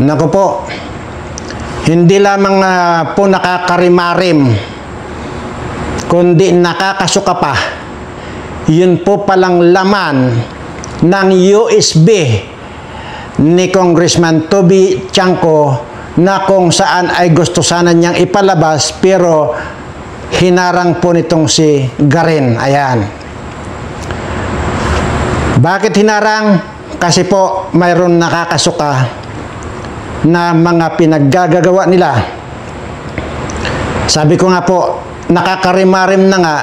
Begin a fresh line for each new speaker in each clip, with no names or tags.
Naku po, hindi lamang po nakakarimarim, kundi nakakasuka pa. Yun po palang laman ng USB ni Congressman Toby Chanco na kung saan ay gusto sana niyang ipalabas pero hinarang po nitong si Garen. Ayan. Bakit hinarang? Kasi po mayroon nakakasuka na mga pinaggagawa nila. Sabi ko nga po, nakakarimarim na nga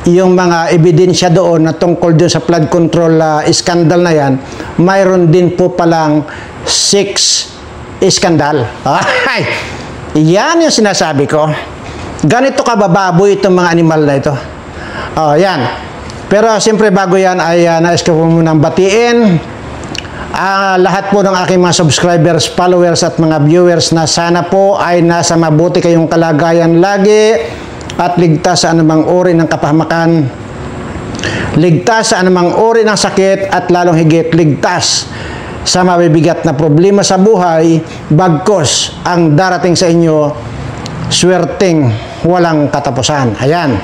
yung mga ebidensya doon na tungkol doon sa flood control scandal na yan. Mayroon din po palang 6 scandal. Ay, yan yung sinasabi ko. Ganito kabababoy itong mga animal na ito. Yan. Pero siyempre bago yan ay nais ko po munang batiin lahat po ng aking mga subscribers, followers at mga viewers na sana po ay nasa mabuti kayong kalagayan lagi at ligtas sa anumang uri ng kapahamakan, ligtas sa anumang uri ng sakit at lalong higit ligtas sa mabibigat na problema sa buhay, bagkos ang darating sa inyo swerteng walang katapusan. Ayan.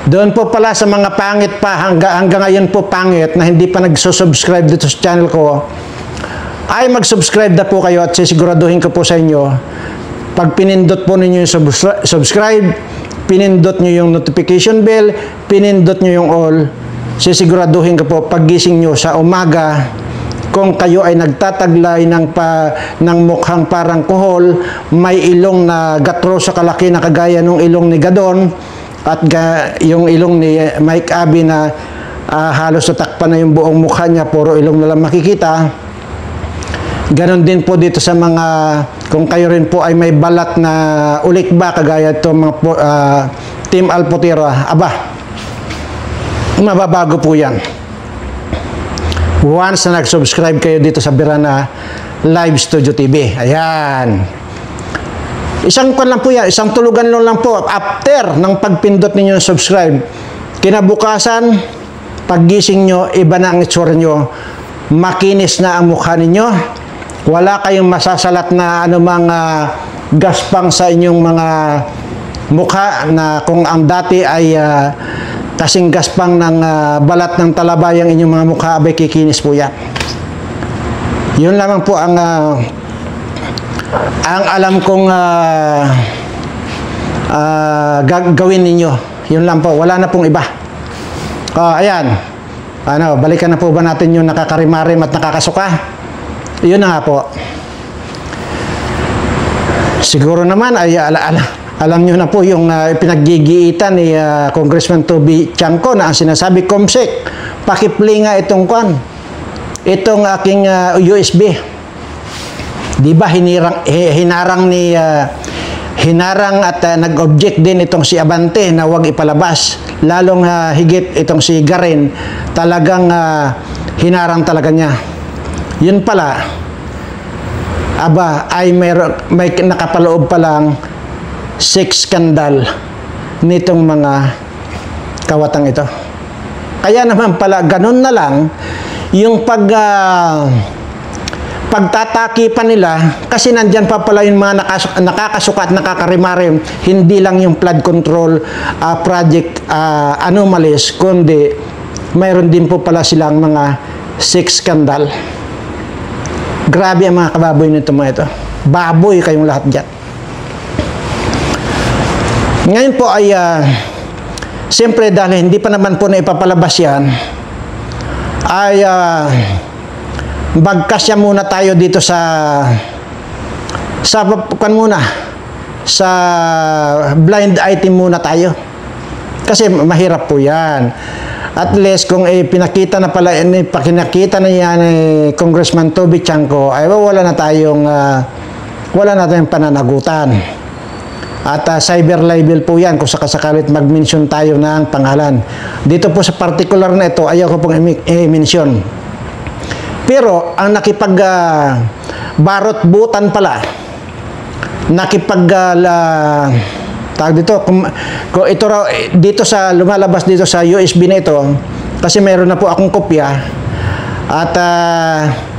Doon po pala sa mga pangit pa, hanggang ngayon po pangit na hindi pa nagsusubscribe dito sa channel ko, ay mag-subscribe na po kayo at sisiguraduhin ko po sa inyo, pag pinindot po ninyo yung subscribe, pinindot nyo yung notification bell, pinindot nyo yung all, sisiguraduhin ko po paggising nyo sa umaga, kung kayo ay nagtataglay ng mukhang parang kuhol, may ilong na gatro sa kalaki na kagaya ng ilong ni Gadon, at yung ilong ni Mike Abby na halos natakpan na yung buong mukha niya, puro ilong na lang makikita. Ganon din po dito sa mga, kung kayo rin po ay may balat na ulik ba, kagaya ito mga Team Alpotira, aba, mababago po yan. Once na nag-subscribe kayo dito sa Birana Live Studio TV. Ayan. Isang lang po yan, isang tulugan lang po after ng pagpindot ninyo subscribe. Kinabukasan, paggising nyo, iba na ang itsura nyo. Makinis na ang mukha ninyo. Wala kayong masasalat na anumang gaspang sa inyong mga mukha na kung ang dati ay kasing gaspang ng balat ng talabayang inyong mga mukha, abay kikinis po yan. Yun lamang po ang alam kong gawin ninyo. Yun lang po. Wala na pong iba. Ayan. Balikan na po ba natin yung nakakarimarim at nakakasuka? Yun na nga po. Siguro naman ay alam nyo na po yung pinaggigiitan ni Congressman Toby Chanco na ang sinasabi, Comsec, pakipli nga itong itong aking USB. Di ba hinarang at nag-object din itong si Abante na huwag ipalabas. Lalong higit itong si Garen, talagang hinarang talaga niya. Yun pala, aba, ay may nakapaloob pa lang 6 skandal nitong mga kawatang ito. Kaya naman pala, ganun na lang yung pagtatakipan nila, kasi nandyan pa pala yung mga nakakasuka at nakakarimarim, hindi lang yung flood control project anomalies, kundi mayroon din po pala silang mga 6 skandal. Grabe ang mga kababoy nito mga ito. Baboy kayong lahat dyan. Ngayon po ay siyempre dahil hindi pa naman po na ipapalabas yan, ay bagkasya muna tayo dito sa blind item muna tayo. Kasi mahirap po yan. At least kung pinakita na pala, pinakita na yan ni Congressman Toby Chanco, ay wala na tayong pananagutan. At cyber libel po yan kung sakasakalit mag-mention tayo ng pangalan. Dito po sa particular na ito, ayaw ko pong i-mention. Pero ang nakipag-barot-butan pala, tawag dito, kung ito raw, dito sa lumalabas dito sa USB na ito, kasi mayroon na po akong kopya, at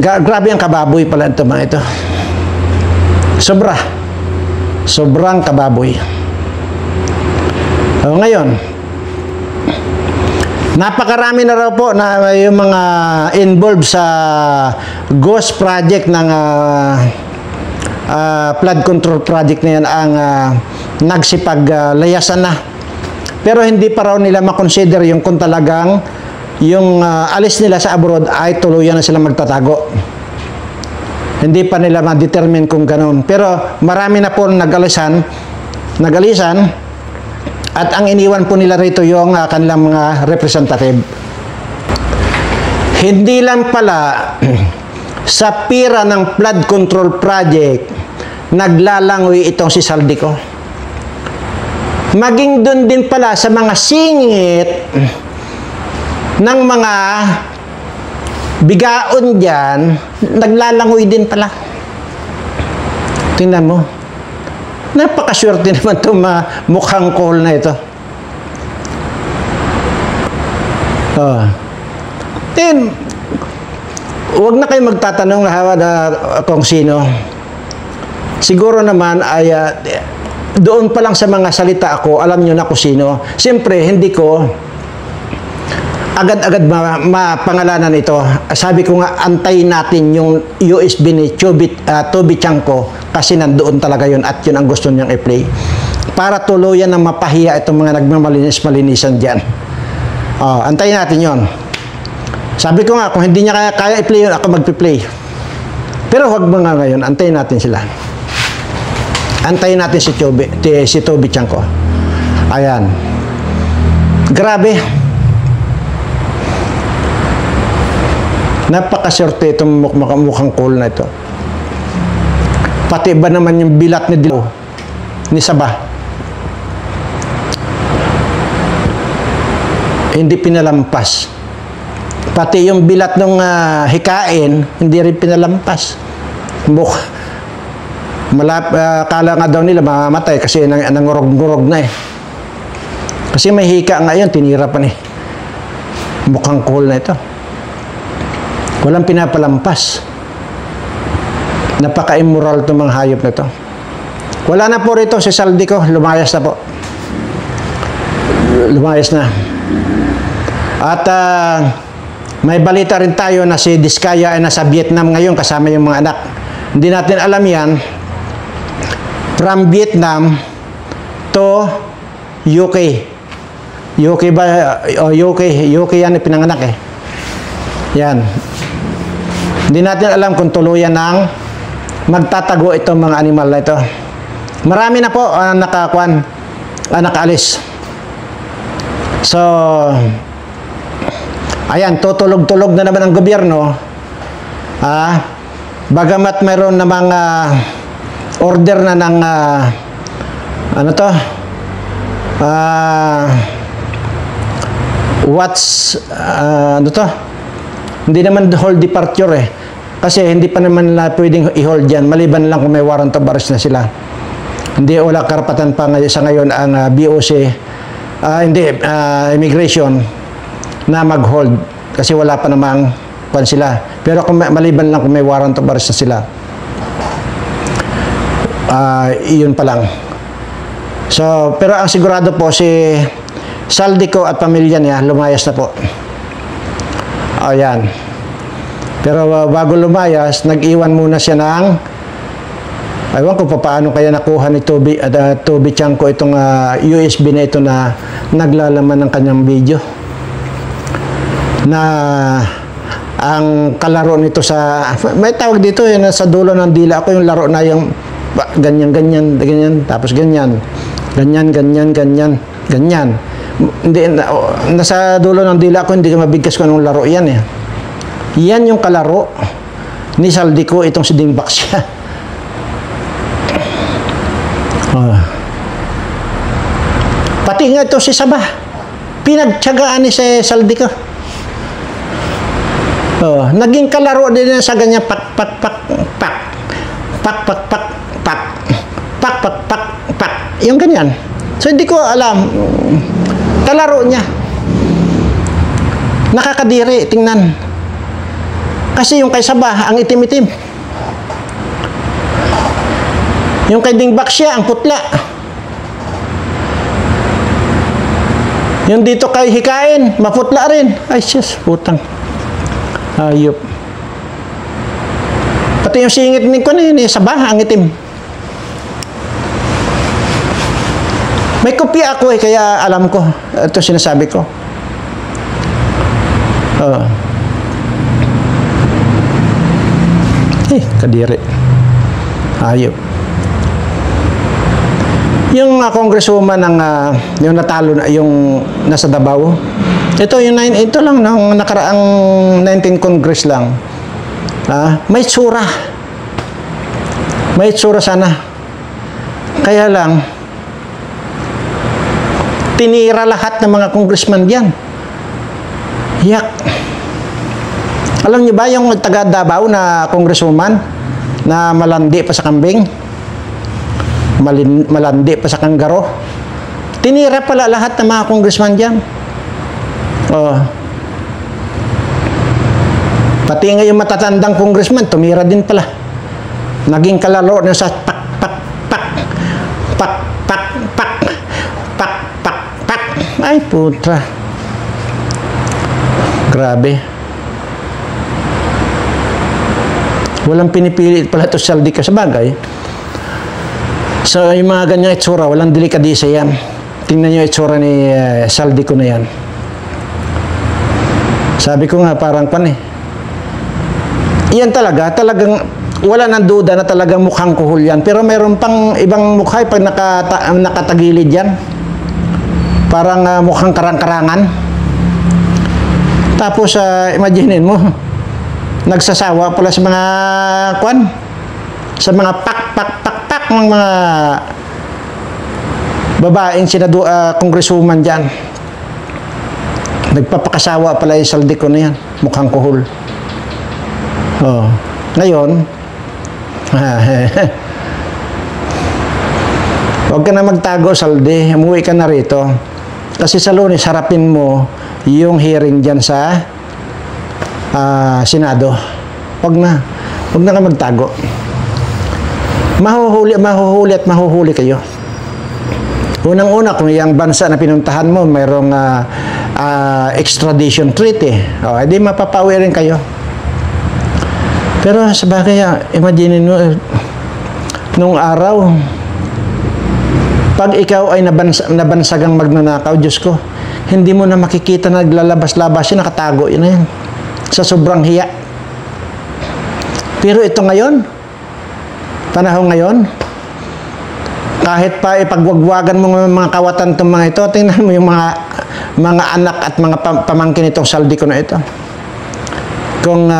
Grabe ang kababoy pala ito mga ito. Sobrang kababoy. Ngayon, napakarami na raw po na yung mga involved sa ghost project ng flood control project na yan ang nagsipaglayasan na. Pero hindi pa raw nila makonsider yung kung talagang yung alis nila sa abroad ay tuluyan na sila magtatago. Hindi pa nila ma-determine kung ganoon. Pero marami na po nagalisan at ang iniwan po nila rito yung kanilang mga representative. Hindi lang pala sa pira ng flood control project naglalangoy itong si Saldico. Maging doon din pala sa mga singit ng mga bigaon dyan, naglalangoy din pala. Tingnan mo. Napakaswerte naman itong mukhang call na ito. Then, huwag na kayo magtatanong kung sino. Siguro naman ay doon pa lang sa mga salita ako, alam nyo na kung sino. Siyempre, hindi ko agad-agad mapangalanan ito. Sabi ko nga, antayin natin yung USB ni Toby Chanko kasi nandoon talaga yun at yun ang gusto niyang i-play. Para tuluyan na mapahiya itong mga nagmamalinis-malinisan dyan. Antayin natin yon. Sabi ko nga, kung hindi niya kaya i-play yun, ako mag-play. Pero huwag mo nga ngayon, antayin natin sila. Antayin natin si Toby Chanko. Ayan. Grabe. Napakaswerte itong mukhang cool na ito. Pati ba naman yung bilat ni Sabah? Hindi pinalampas. Pati yung bilat ng hikain, hindi rin pinalampas. Kala nga daw nila mamamatay kasi nangurog-ngurog na eh. Kasi may hika nga yun, tinira pa ni. Mukhang cool na ito. Walang pinapalampas. Napaka-immoral itong mga hayop na ito. Wala na po rito si Saldico. Lumayas na po. Lumayas na. At may balita rin tayo na si Diskaya ay nasa Vietnam ngayon kasama yung mga anak. Hindi natin alam yan. From Vietnam to UK. UK ba? UK yan pinanganak eh. Yan. Hindi natin alam kung tuluyan ng magtatago itong mga animal na ito. Marami na po nakaalis. So, ayan, tutulog-tulog na naman ang gobyerno. Bagamat mayroon na mga order na ng hindi naman hold departure eh. Kasi hindi pa naman nila pwedeng i-hold dyan. Maliban lang kung may warrant of arrest na sila. Hindi, wala karapatan pa sa ngayon ang BOC, immigration, na mag-hold. Kasi wala pa namang kwan sila. Pero kung maliban lang kung may warrant of arrest na sila. Iyon pa lang. So, pero ang sigurado po si Saldico at pamilya niya, lumayas na po. Ayan. Pero bago lumayas, nag-iwan muna siya ng ewan ko paano kaya nakuha ni Toby Chanko itong USB na ito na naglalaman ng kanyang video. Na ang kalaro nito may tawag dito yun, sa dulo ng dila ako yung laro na yung ganyan, tapos ganyan. Hindi, nasa dulo ng dila ko, hindi ko mabigkas kung anong laro yan eh. Yan yung kalaro ni Saldico, itong si Dingbak siya. Pati nga ito si Sabah, pinagtyagaan ni si Saldico. Naging kalaro din sa ganyan pak. Yung ganyan. So hindi ko alam. Kalaro niya. Nakakadiri, tingnan. Kasi yung kay Sabah, ang itim-itim. Yung kay Dingbaksya, ang putla. Yung dito kay Hikain, maputla rin. Ay, sis, putang. Ayop. Pati yung singit ni ko na yun, Sabah, ang itim. May kopya ako kaya alam ko. Ito sinasabi ko. Kadiri. Ayop. Yung congresswoman ng yung natalo na yung nasa Davao. Ito lang nung nakaraang 19 Congress lang. May tsura. May tsura sana. Kaya lang tinira lahat ng mga congressman diyan. Yak. Alam niyo ba yung taga Davao na congresswoman na malandi pa sa kambing? Malandi pa sa kanggaro? Tinira pala lahat ng mga congressman diyan. Pati nga yung matatandang congressman, tumira din pala. Naging kalaro na sa pak. Ay, putra. Grabe. Walang pinipili pala ito Saldico sa bagay. So, yung mga ganyang itsura, walang delikadisa yan. Tingnan nyo yung itsura ni Saldico na yan. Sabi ko nga, parang Iyan talagang wala nang duda na talagang mukhang kuhol yan. Pero mayroon pang ibang mukha pag nakatagilid yan. Parang mukhang karang-karangan. Tapos, imaginin mo, nagsasawa pala sa mga sa mga pak ng mga babaeng congresswoman dyan. Nagpapakasawa pala yung Saldico na yan. Mukhang kuhol. Ngayon, huwag ka na magtago, Saldi. Umuwi ka na rito. Kasi sa Lunes, harapin mo yung hearing dyan sa Senado. Huwag na ka magtago. Mahuhuli at mahuhuli kayo. Unang-una, kung yung bansa na pinuntahan mo, mayroong extradition treaty. Edi mapapawi rin kayo. Pero sa bagay, imagine mo, nung araw, pag ikaw ay nabansagang magnanakaw, Diyos ko, hindi mo na makikita na naglalabas-labas yun, nakatago yun na yan. Sa sobrang hiya. Pero ito ngayon, panahon ngayon, kahit pa ipagwagwagan mo mga kawatan itong mga ito, tingnan mo yung mga anak at mga pamangkin itong Saldico na ito. Kung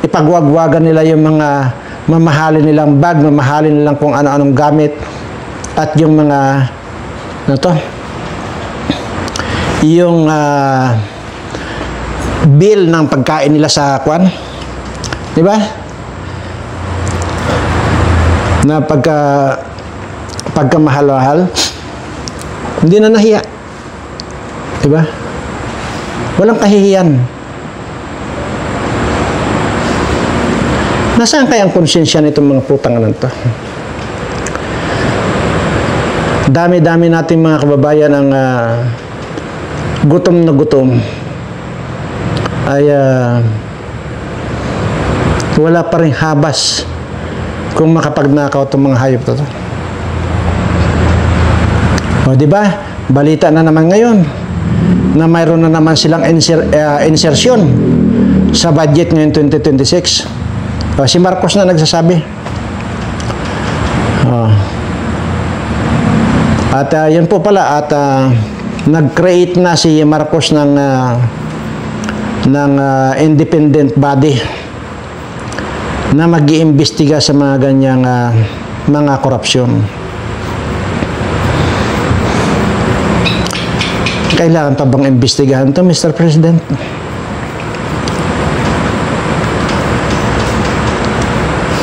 ipagwagwagan nila yung mga mamahalin nilang bag, mamahalin nilang kung ano-anong gamit, at yung mga yung bill ng pagkain nila sa di ba? Na pagkamahal-mahal, hindi na nahiya. Di ba? Walang kahihiyan. Nasaan kaya ang konsensya nitong mga putangan to? Dami-dami nating mga kababayan ang gutom na gutom ay wala pa rin habas kung makapagnakaw itong mga hayop to. Di ba? Balita na naman ngayon na mayroon na naman silang insertion sa budget ngayon 2026. Si Marcos na nagsasabi. At yun po pala, at nag-create na si Marcos ng independent body na mag-iimbestiga sa mga ganyang mga korupsyon. Kailangan pa bang imbestigahan to, Mr. President?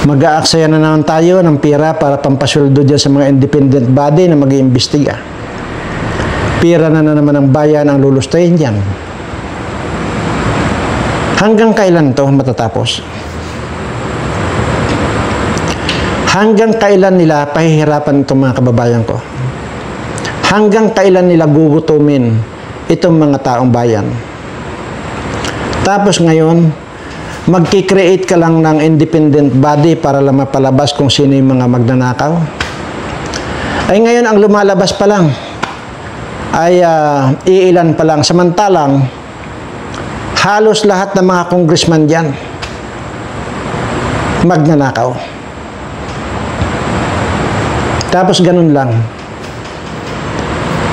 Mag-aaksaya na naman tayo ng pera para pampasweldo dyan sa mga independent body na mag-iimbestiga. Pera na naman ng bayan ang lulustayin dyan. Hanggang kailan to matatapos? Hanggang kailan nila pahihirapan itong mga kababayan ko? Hanggang kailan nila gugutumin itong mga taong bayan? Tapos ngayon, magkikreate ka lang ng independent body para lang mapalabas kung sino yung mga magnanakaw? Ay ngayon, ang lumalabas pa lang ay iilan pa lang. Samantalang, halos lahat ng mga congressman dyan magnanakaw. Tapos ganun lang.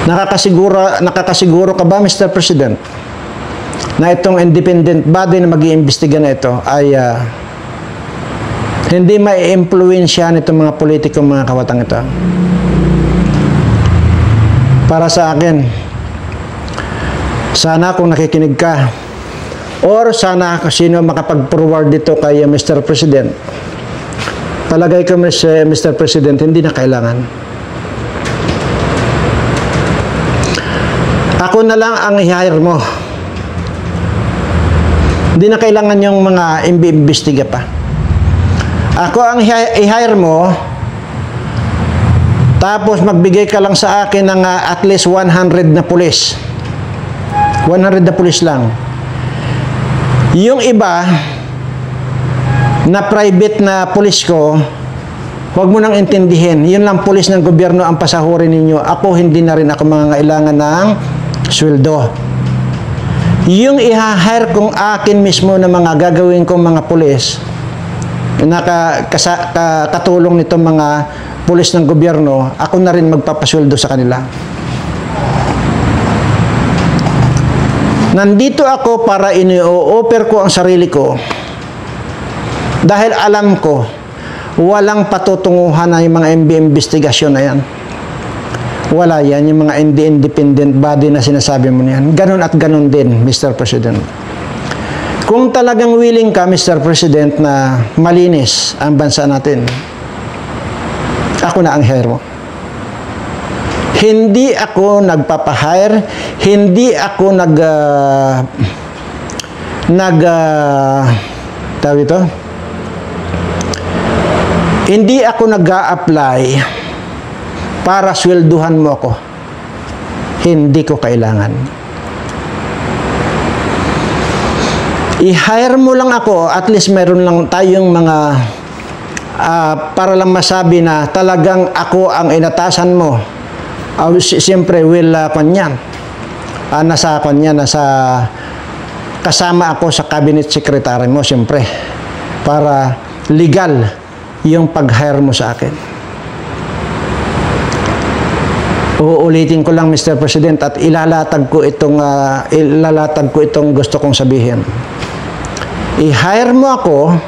Nakakasiguro ka ba, Mr. President, na itong independent body na mag-iimbestiga na ito ay hindi mai-impluwensya nitong mga politikong mga kawatang ito? Para sa akin, sana kung nakikinig ka, or sana sino makapag-forward dito kay Mr. President, palagay ko, Mr. President, hindi na kailangan. Ako na lang ang i-hire mo. Hindi na kailangan yung mga imbestiga pa. Ako ang i-hire mo, tapos magbigay ka lang sa akin ng at least 100 na pulis. 100 na pulis lang. Yung iba, na private na pulis ko, huwag mo nang intindihin. Yun lang pulis ng gobyerno ang pasahurin ninyo. Ako, hindi na rin ako mangangailangan ng sweldo. Yung i-hire kong akin mismo na mga gagawin kong mga pulis, na katulong nitong mga pulis ng gobyerno, ako na rin magpapasweldo sa kanila. Nandito ako para ini-offer ko ang sarili ko. Dahil alam ko, walang patutunguhan na yung mga investigasyon na yan. Wala yan, yung mga independent body na sinasabi mo niyan. Ganon at ganon din, Mr. President. Kung talagang willing ka, Mr. President, na malinis ang bansa natin, ako na ang hire mo. Hindi ako nagpapahire, hindi ako tawag ito? Hindi ako nag-a-apply para swelduhan mo ako. Hindi ko kailangan. I-hire mo lang ako, at least meron lang tayong mga para lang masabi na talagang ako ang inatasan mo. Siyempre, nasa kasama ako sa cabinet secretary mo, siyempre, para legal yung pag-hire mo sa akin. Uulitin ko lang, Mr. President, at ilalatag ko itong gusto kong sabihin. I-hire mo ako,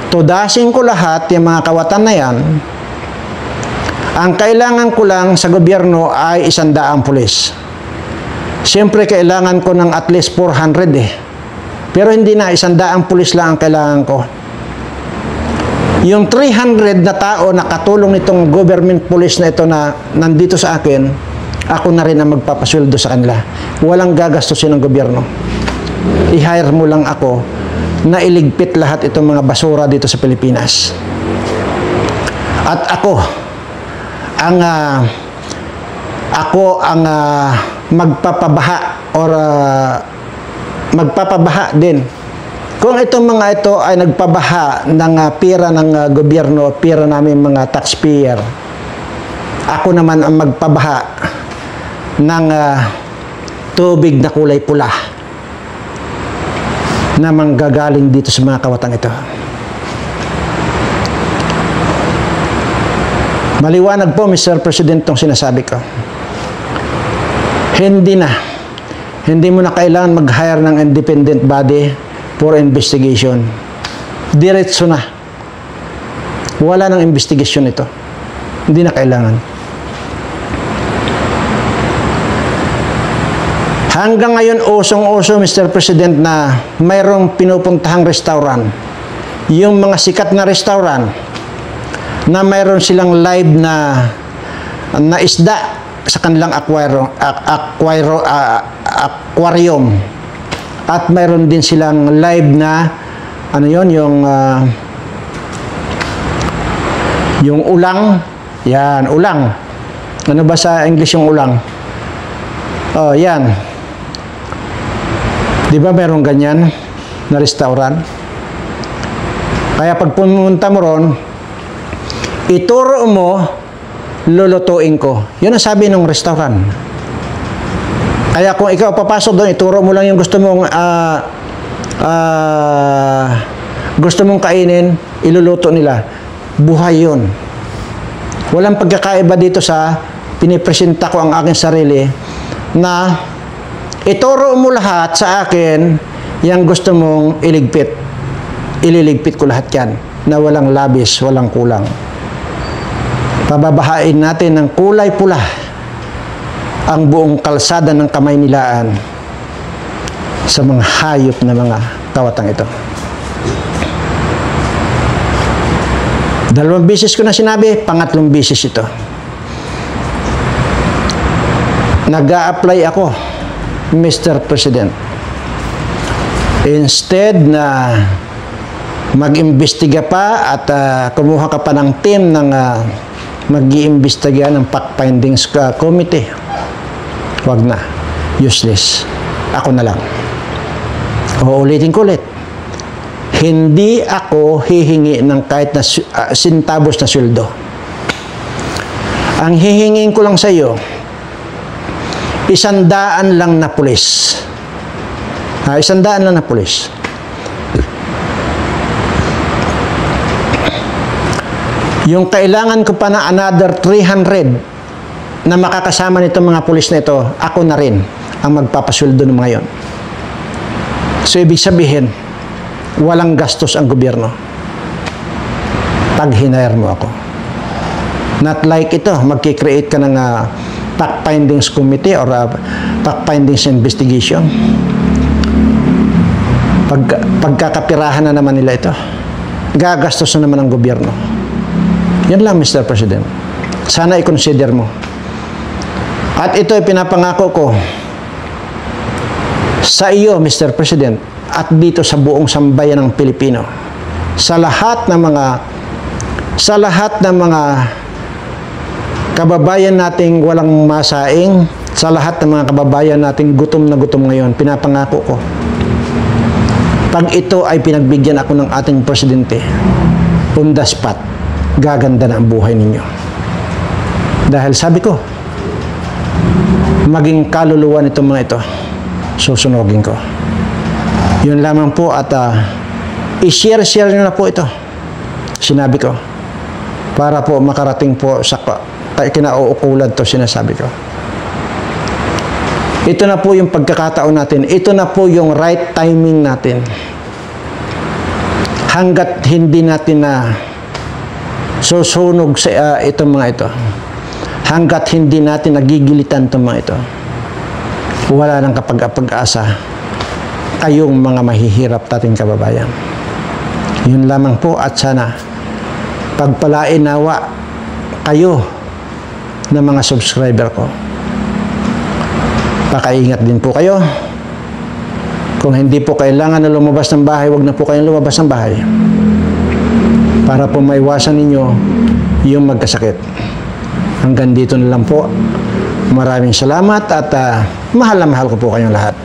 tudasin ko lahat yung mga kawatan na yan. Ang kailangan ko lang sa gobyerno ay 100 pulis. Siyempre, kailangan ko ng at least 400 eh. Pero hindi na, 100 pulis lang ang kailangan ko. Yung 300 na tao na katulong nitong government police na ito na nandito sa akin, ako na rin ang magpapasweldo sa kanila. Walang gagastusin ng gobyerno. I-hire mo lang ako na iligpit lahat itong mga basura dito sa Pilipinas. At ako ang magpapabaha or magpapabaha din. Kung itong mga ito ay nagpabaha ng pera ng gobyerno, pera namin mga taxpayer, ako naman ang magpabaha ng tubig na kulay pula na manggagaling dito sa mga kawatang ito. Maliwanag po, Mr. President, itong sinasabi ko. Hindi mo na kailangan mag-hire ng independent body for investigation. Diretso na. Wala nang investigation ito. Hindi na kailangan. Hanggang ngayon, usong-uso, Mr. President, na mayroong pinupuntahang restaurant. Yung mga sikat na restaurant na mayroon silang live na isda sa kanilang aquarium. At mayroon din silang live na ano yon, yung ulang. Yan, ulang. Ano ba sa English yung ulang? Oh, yan. Di ba mayroong ganyan na restaurant? Kaya pag pumunta mo ron, ituro mo, lulutuin ko. Yun ang sabi ng restaurant. Kaya kung ikaw papasok doon, ituro mo lang yung gusto mong kainin, iluluto nila. Buhay yun. Walang pagkakaiba dito sa pinipresenta ko ang aking sarili na ituro mo lahat sa akin yung gusto mong iligpit. Ililigpit ko lahat yan na walang labis, walang kulang. Pababahain natin ng kulay pula ang buong kalsada ng Kamaynilaan sa mga hayop na mga kawatang ito. 2 beses ko na sinabi, pangatlong beses ito. Nag-a-apply ako, Mr. President. Instead na mag-imbestiga pa at kumuha ka pa ng team ng mag-iimbestiga ng fact findings committee. Wag na. Useless. Ako na lang. Uulitin ko ulit. Hindi ako hihingi ng kahit na sintabos na sweldo. Ang hihingin ko lang sa iyo, 100 lang na pulis. 100 lang na pulis. Yung kailangan ko pa na another 300 na makakasama nitong mga pulis na ito, ako na rin ang magpapasweldo ng mga yon. So, ibig sabihin, walang gastos ang gobyerno pag hinire mo ako. Not like ito, magkikreate ka ng fact findings committee or fact findings investigation. Pagkakapirahan na naman nila ito. Gagastos na naman ang gobyerno. Yan lang, Mr. President. Sana i-consider mo. At ito ay pinapangako ko sa iyo, Mr. President, at dito sa buong sambayan ng Pilipino, sa lahat ng mga kababayan nating walang masaing, sa lahat ng mga kababayan nating gutom na gutom ngayon, pinapangako ko, pag ito ay pinagbigyan ako ng ating presidente, on the spot, gaganda na ang buhay ninyo. Dahil sabi ko, maging kaluluwa nitong mga ito, susunogin ko. Yun lamang po at i-share nyo na po ito. Sinabi ko. Para po makarating po sa kinauukulan to sinasabi ko. Ito na po yung pagkakataon natin. Ito na po yung right timing natin. Hanggat hindi natin na susunog sa itong mga ito. Hanggat hindi natin nagigilitan itong mga ito. Wala nang kapag-asa kayong mga mahihirap nating kababayan. Yun lamang po at sana pagpalain nawa kayo ng mga subscriber ko. Pakaingat din po kayo. Kung hindi po kailangan na lumabas ng bahay, wag na po kayong lumabas ng bahay. Para po maiwasan ninyo yung magkasakit. Hanggang dito na lang po. Maraming salamat at mahal na mahal ko po kayong lahat.